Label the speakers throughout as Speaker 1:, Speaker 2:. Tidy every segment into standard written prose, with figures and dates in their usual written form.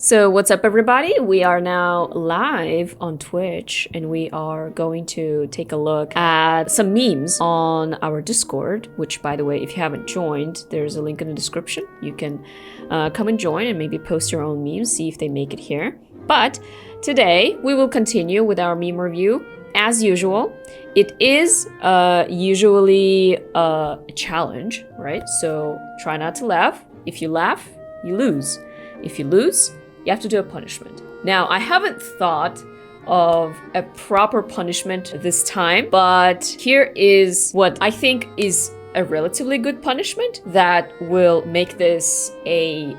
Speaker 1: So what's up everybody? We are now live on Twitch and we are going to take a look at some memes on our Discord, which by the way, if you haven't joined, there's a link in the description. You can come and join and maybe post your own memes, see if they make it here. But today we will continue with our meme review. As usual, it is usually a challenge, right? So try not to laugh. If you laugh, you lose. If you lose, you have to do a punishment. Now, I haven't thought of a proper punishment this time, but here is what I think is a relatively good punishment that will make this a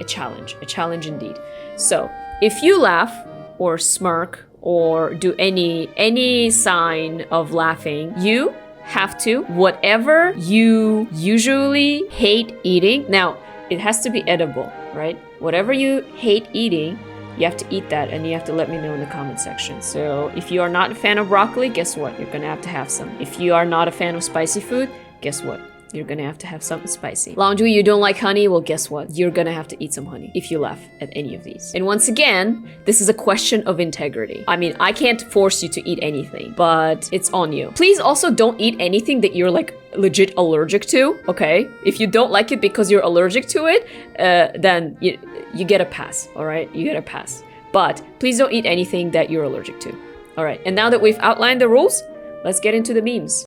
Speaker 1: challenge indeed. So, if you laugh or smirk or do any sign of laughing, you have to, whatever you usually hate eating, now, it has to be edible, right? Whatever you hate eating, you have to eat that and you have to let me know in the comment section. So if you are not a fan of broccoli, guess what? You're gonna have to have some. If you are not a fan of spicy food, guess what? You're gonna have to have something spicy. Laundry, you don't like honey? Well, guess what? You're gonna have to eat some honey if you laugh at any of these. And once again, this is a question of integrity. I mean, I can't force you to eat anything, but it's on you. Please also don't eat anything that you're like legit allergic to, okay? If you don't like it because you're allergic to it, then you get a pass, all right? You get a pass. But please don't eat anything that you're allergic to. All right, and now that we've outlined the rules, let's get into the memes.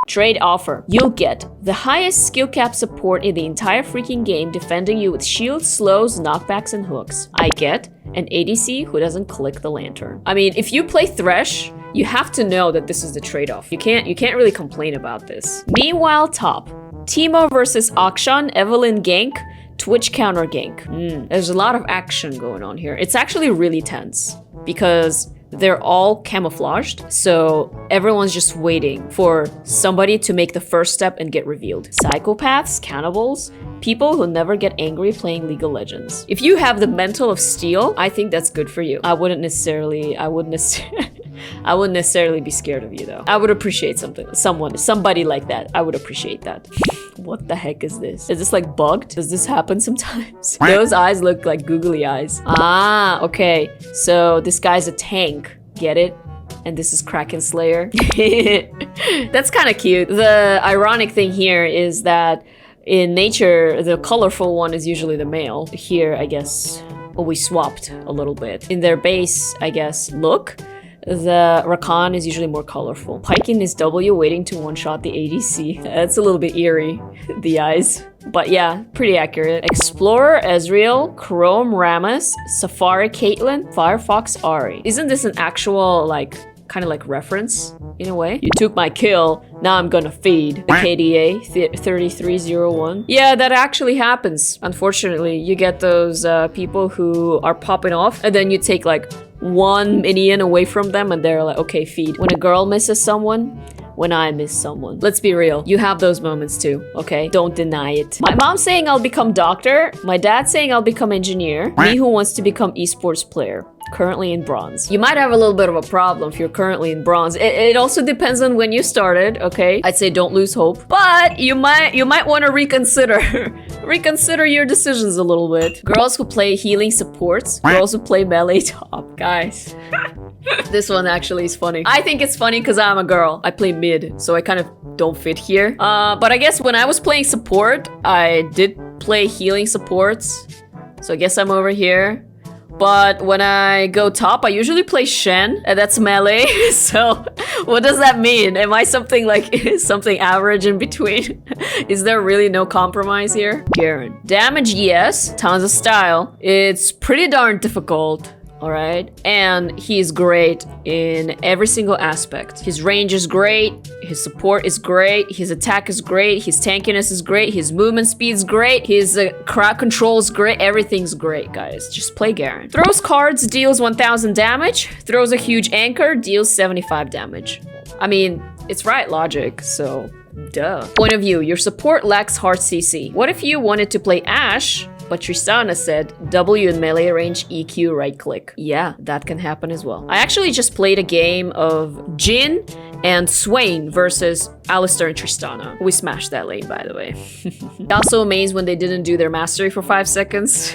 Speaker 1: Trade offer. You'll get the highest skill cap support in the entire freaking game, defending you with shields, slows, knockbacks, and hooks. I get an ADC who doesn't click the lantern. I mean, if you play Thresh, you have to know that this is the trade-off. You can't really complain about this. Meanwhile, top. Teemo versus Akshan, Evelyn gank, Twitch counter gank. There's a lot of action going on here. It's actually really tense because they're all camouflaged, so everyone's just waiting for somebody to make the first step and get revealed. Psychopaths, cannibals, people who never get angry playing League of Legends. If you have the mental of steel, I think that's good for you. I wouldn't necessarily be scared of you though. I would appreciate somebody like that. I would appreciate that. What the heck is this? Is this like bugged? Does this happen sometimes? Those eyes look like googly eyes. Ah, okay. So this guy's a tank. Get it? And this is Kraken Slayer. That's kind of cute. The ironic thing here is that in nature, the colorful one is usually the male. Here, I guess, we swapped a little bit. In their base, I guess, look, the Rakan is usually more colorful. Piking his W, waiting to one-shot the ADC. That's a little bit eerie, the eyes. But yeah, pretty accurate. Explorer, Ezreal, Chrome, Rammus, Safari, Caitlyn, Firefox, Ahri. Isn't this an actual, like, kind of like reference, in a way? You took my kill, now I'm gonna feed. The KDA, 3301. Yeah, that actually happens. Unfortunately, you get those people who are popping off, and then you take like one minion away from them and they're like, okay, feed. When a girl misses someone, when I miss someone. Let's be real, you have those moments too, okay? Don't deny it. My mom's saying I'll become doctor, my dad's saying I'll become engineer, me who wants to become esports player. Currently in bronze. You might have a little bit of a problem if you're currently in bronze. It also depends on when you started, okay? I'd say don't lose hope, but you might want to reconsider your decisions a little bit. Girls who play healing supports, girls who play melee top, guys. This one actually is funny. I think it's funny because I'm a girl. I play mid, so I kind of don't fit here. But I guess when I was playing support, I did play healing supports, so I guess I'm over here. But when I go top, I usually play Shen, and that's melee. So what does that mean? Am I something like something average in between? Is there really no compromise here? Garen. Damage, yes. Tons of style. It's pretty darn difficult. All right, and he's great in every single aspect. His range is great, his support is great, his attack is great, his tankiness is great, his movement speed is great, his crowd control is great, everything's great, guys. Just play Garen. Throws cards, deals 1000 damage, throws a huge anchor, deals 75 damage. I mean, it's right logic, so duh. Point of view, your support lacks hard CC. What if you wanted to play Ashe, but Tristana said W in melee range, EQ, right click? Yeah, that can happen as well. I actually just played a game of Jhin and Swain versus Alistar and Tristana. We smashed that lane, by the way. Also amazed when they didn't do their mastery for 5 seconds.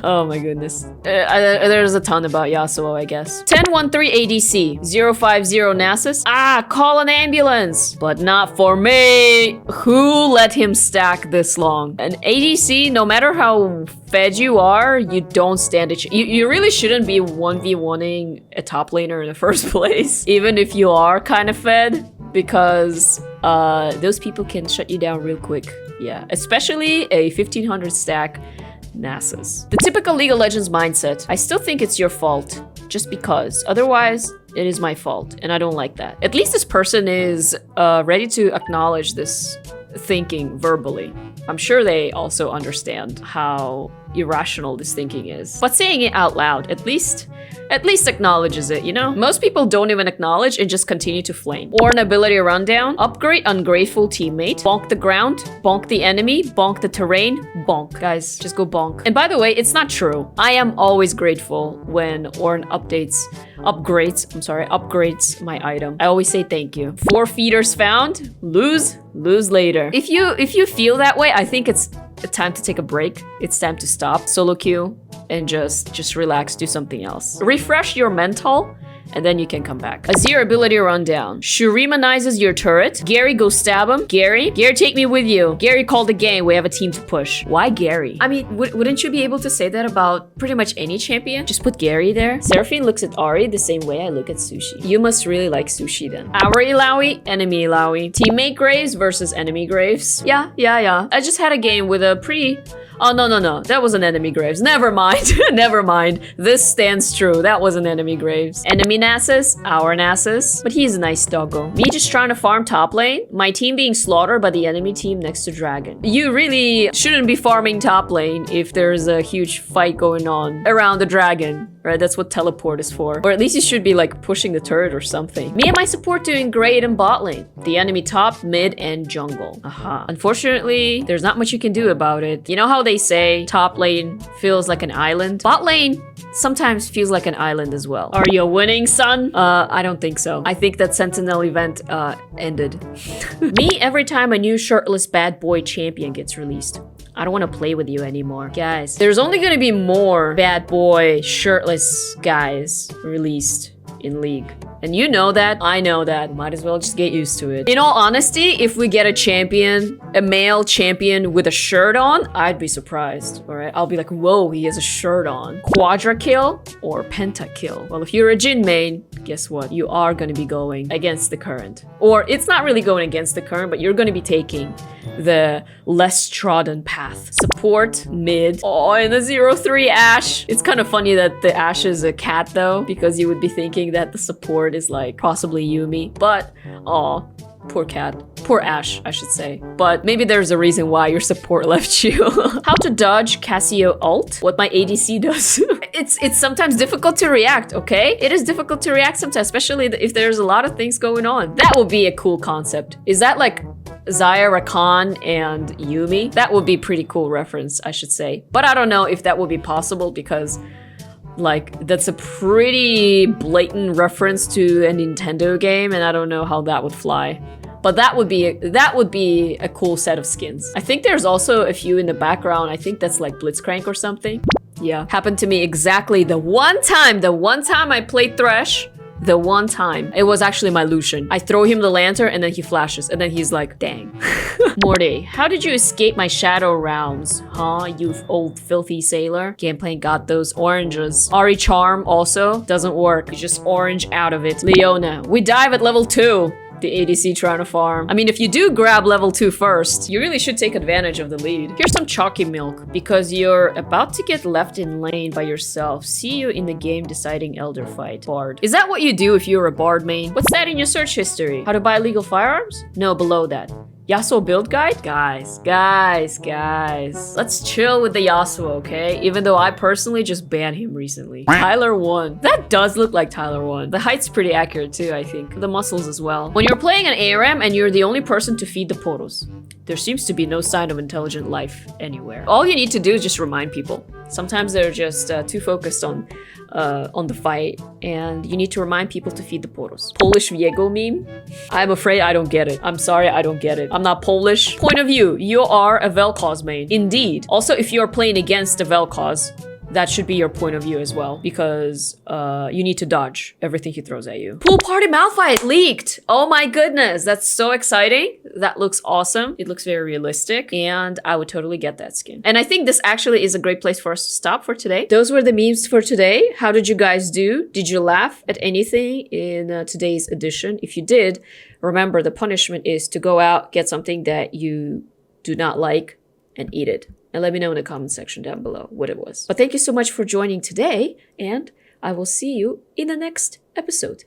Speaker 1: Oh my goodness. There's a ton about Yasuo, I guess. 10-1-3 ADC. 0-5-0 Nasus. Ah, call an ambulance. But not for me. Who let him stack this long? An ADC, no matter how fed you are, you don't stand a chance. You really shouldn't be 1v1ing a top laner in the first place. Even if you are kind of fed. Because those people can shut you down real quick. Yeah, especially a 1500 stack Nasus. The typical League of Legends mindset. I still think it's your fault. Just because. Otherwise, it is my fault. And I don't like that. At least this person is ready to acknowledge this thinking verbally. I'm sure they also understand how irrational this thinking is. But saying it out loud, at least acknowledges it, you know? Most people don't even acknowledge and just continue to flame. Or an ability rundown, upgrade ungrateful teammate, bonk the ground, bonk the enemy, bonk the terrain, bonk. Guys, just go bonk. And by the way, it's not true. I am always grateful when Ornn upgrades my item. I always say thank you. 4 feeders found, lose later. If you feel that way, I think it's time to take a break. It's time to stop solo queue and just relax, do something else. Refresh your mental, and then you can come back. Azir ability rundown. Shurimanizes your turret. Gary, go stab him. Gary, take me with you. Gary, call the game. We have a team to push. Why Gary? I mean, wouldn't you be able to say that about pretty much any champion? Just put Gary there. Seraphine looks at Ahri the same way I look at Sushi. You must really like Sushi then. Our Illaoi, enemy Illaoi. Teammate Graves versus enemy Graves. Yeah. I just had a game with a pretty... Oh, no. That was an enemy Graves. Never mind. Never mind. This stands true. That was an enemy Graves. Enemy Nasus, our Nasus. But he's a nice doggo. Me just trying to farm top lane. My team being slaughtered by the enemy team next to Dragon. You really shouldn't be farming top lane if there's a huge fight going on around the Dragon. Right? That's what teleport is for. Or at least you should be like pushing the turret or something. Me and my support doing great in bot lane. The enemy top, mid, and jungle. Aha. Unfortunately, there's not much you can do about it. You know how they say top lane feels like an island? Bot lane sometimes feels like an island as well. Are you winning, son? I don't think so. I think that Sentinel event ended. Me every time a new shirtless bad boy champion gets released. I don't want to play with you anymore. Guys, there's only going to be more bad boy shirtless guys released in League. And you know that. I know that. Might as well just get used to it. In all honesty, if we get a male champion with a shirt on, I'd be surprised. All right, I'll be like, whoa, he has a shirt on. Quadra kill or penta kill? Well, if you're a Jhin main, guess what? You are going to be going against the current. Or it's not really going against the current, but you're going to be taking the less trodden path. Support, mid. Oh, and the 0-3 Ashe. It's kind of funny that the Ashe is a cat though, because you would be thinking that the support is like possibly Yuumi. But, oh, poor cat. Poor Ashe, I should say. But maybe there's a reason why your support left you. How to dodge Cassio ult? What my ADC does. It's sometimes difficult to react, okay? It is difficult to react sometimes, especially if there's a lot of things going on. That would be a cool concept. Is that like Zoya, Rakan, and Yuumi? That would be pretty cool reference, I should say. But I don't know if that would be possible because like that's a pretty blatant reference to a Nintendo game and I don't know how that would fly. But that would be a cool set of skins. I think there's also a few in the background. I think that's like Blitzcrank or something. Yeah, happened to me exactly the one time I played Thresh. The one time. It was actually my Lucian. I throw him the lantern and then he flashes and then he's like, dang. Morty, how did you escape my shadow rounds? Huh, you old filthy sailor? Gameplay got those oranges. Ahri Charm also doesn't work. You just orange out of it. Leona, we dive at level 2. The ADC trying to farm. I mean, if you do grab level 2 first, you really should take advantage of the lead. Here's some chalky milk. Because you're about to get left in lane by yourself. See you in the game deciding elder fight. Bard. Is that what you do if you're a Bard main? What's that in your search history? How to buy legal firearms? No, below that. Yasuo build guide? Guys. Let's chill with the Yasuo, okay? Even though I personally just banned him recently. Tyler 1. That does look like Tyler 1. The height's pretty accurate too, I think. The muscles as well. When you're playing an ARM and you're the only person to feed the poros. There seems to be no sign of intelligent life anywhere. All you need to do is just remind people. Sometimes they're just too focused on the fight, and you need to remind people to feed the poros. Polish Viego meme? I'm afraid I don't get it. I'm sorry, I don't get it. I'm not Polish. Point of view, you are a Vel'Koz main. Indeed. Also, if you're playing against a Vel'Koz, that should be your point of view as well, because you need to dodge everything he throws at you. Pool Party MALPHITE leaked! Oh my goodness, that's so exciting. That looks awesome. It looks very realistic, and I would totally get that skin. And I think this actually is a great place for us to stop for today. Those were the memes for today. How did you guys do? Did you laugh at anything in today's edition? If you did, remember the punishment is to go out, get something that you do not like, and eat it. And let me know in the comment section down below what it was. But thank you so much for joining today, and I will see you in the next episode.